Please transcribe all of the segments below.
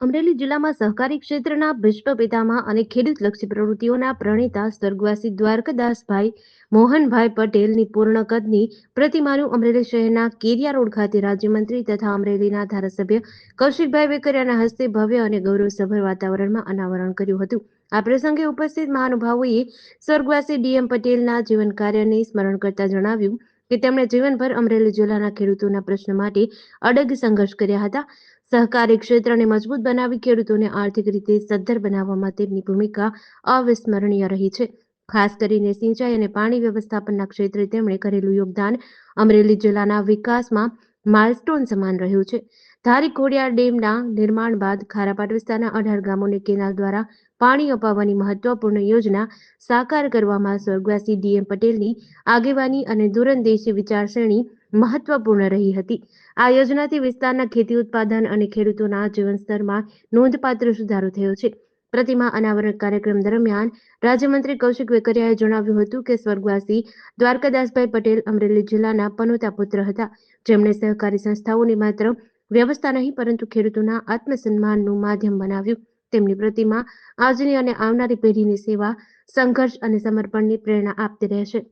અમરેલી જિલ્લામાં સહકારી ક્ષેત્રના વિશ્વપિતામહ અને ખેડૂતલક્ષી પ્રવૃત્તિઓના પ્રણેતા સ્વર્ગવાસી દ્વારકાદાસભાઈ મોહનભાઈ પટેલની પૂર્ણ કદની પ્રતિમાનું અમરેલી શહેરના કેરિયા રોડ ખાતે રાજ્યમંત્રી તથા અમરેલીના ધારાસભ્ય કૌશિકભાઈ વેકરિયાના હસ્તે ભવ્ય અને ગૌરવસભર વાતાવરણમાં અનાવરણ કર્યું હતું. આ પ્રસંગે ઉપસ્થિત મહાનુભાવોએ સ્વર્ગવાસી ડીએમ પટેલના જીવન કાર્યને સ્મરણ કરતા જણાવ્યું કે તેમણે જીવનભર અમરેલી જિલ્લાના ખેડૂતોના પ્રશ્ન માટે અડગ સંઘર્ષ કર્યા હતા. સહકારી ક્ષેત્રને મજબૂત બનાવી ખેડૂતોને આર્થિક રીતે સદ્ધર બનાવવામાં તેમની ભૂમિકા અવિસ્મરણીય રહી છે. ખાસ કરીને સિંચાઈ અને પાણી વ્યવસ્થાપનના ક્ષેત્રે તેમણે કરેલું યોગદાન અમરેલી જિલ્લાના વિકાસમાં માઇલસ્ટોન સમાન રહ્યું છે. ધારી ખોડિયાર ડેમના નિર્માણ બાદ ખારાપાટ વિસ્તારના 18 ગામોને કેનાલ દ્વારા પાણી અપાવવાની મહત્વપૂર્ણ યોજના સાકાર કરવામાં સ્વર્ગવાસી ડીએમ પટેલની આગેવાની અને દૂરંદેશી વિચારસરણી મહત્વપૂર્ણ રહી હતી. આ યોજનાથી વિસ્તારના ખેતી ઉત્પાદન અને ખેડૂતોના જીવન સ્તરમાં નોંધપાત્ર સુધારો થયો છે. પ્રતિમા અનાવરણ કાર્યક્રમ દરમિયાન રાજ્યમંત્રી કૌશિક વેકરિયાએ જણાવ્યું હતું કે સ્વર્ગવાસી દ્વારકાદાસભાઈ પટેલ અમરેલી જિલ્લાના પનોતા પુત્ર હતા, જેમણે સહકારી સંસ્થાઓને માત્ર વ્યવસ્થા નહીં પરંતુ ખેડૂતોના આત્મસન્માનનું માધ્યમ બનાવ્યું. તેમની પ્રતિમા આજની અને આવનારી પેઢીની સેવા, સંઘર્ષ અને સમર્પણની પ્રેરણા આપતી રહેશે.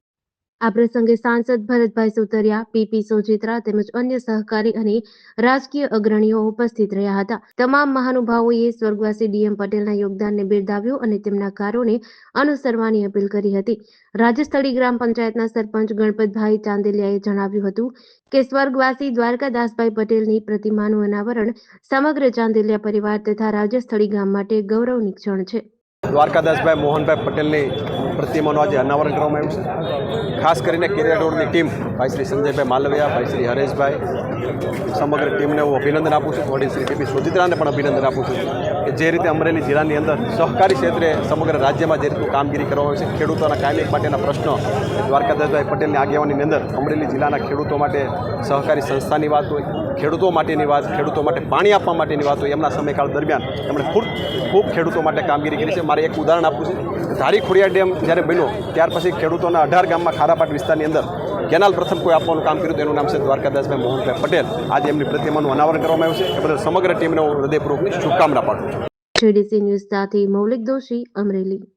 આ પ્રસંગે સાંસદ ભરતભાઈ સુતરિયા, પીપી સોજિત્રા તેમજ અન્ય સહકારી અને રાજકીય અગ્રણીઓ ઉપસ્થિત રહ્યા હતા. તમામ મહાનુભાવોએ સ્વર્ગવાસી ડીએમ પટેલના યોગદાનને બિરદાવ્યું અને તેમના કાર્યોને અનુસરવાની અપીલ કરી હતી. રાજસ્થળી ગ્રામ પંચાયતના સરપંચ ગણપતભાઈ ચાંદેલિયાએ જણાવ્યું હતું કે સ્વર્ગવાસી દ્વારકાદાસભાઈ પટેલની પ્રતિમાનું અનાવરણ સમગ્ર ચાંદેલિયા પરિવાર તથા રાજસ્થળી ગામ માટે ગૌરવની ક્ષણ છે. દ્વારકાદાસભાઈ મોહનભાઈ પટેલની પ્રતિમાનું આજે અનાવરણ કરવામાં આવ્યું છે. ખાસ કરીને કેરિયા રોડની ટીમ ભાઈ શ્રી સંજયભાઈ માલવિયા, ભાઈ શ્રી હરેશભાઈ, સમગ્ર ટીમને હું અભિનંદન આપું છું. વડીલ શ્રી પીપી સોજિત્રાને પણ અભિનંદન આપું છું કે જે રીતે અમરેલી જિલ્લાની અંદર સહકારી ક્ષેત્રે સમગ્ર રાજ્યમાં જે રીતનું કામગીરી કરવામાં આવે છે, ખેડૂતોના કાયમી માટેના પ્રશ્નો દ્વારકાદાસભાઈ પટેલની આગેવાનીની અંદર અમરેલી જિલ્લાના ખેડૂતો માટે સહકારી સંસ્થાની વાત હોય, ખેડૂતો માટેની વાત, ખેડૂતો માટે પાણી આપવા માટેની વાત હોય, એમના સમયકાળ દરમિયાન એમણે ખૂબ ખેડૂતો માટે કામગીરી કરી છે. મારે એક ઉદાહરણ આપવું છે. ધારી ખોડિયાર ડેમ જ્યારે બન્યો ત્યાર પછી ખેડૂતોના 18 ગામમાં ખારાપાટ વિસ્તારની અંદર કેનાલ પ્રથમ કોઈ આપવાનું કામ કર્યું, એનું નામ છે દ્વારકાદાસભાઈ મોહનભાઈ પટેલ. આજે એમની પ્રતિમાનું અનાવરણ કરવામાં આવ્યું છે. એ બદલ સમગ્ર ટીમને હું હૃદયપૂર્વકની શુભકામના પાઠવું છું. જેડીસી ન્યૂઝ સાથે મૌલિક દોશી, અમરેલી.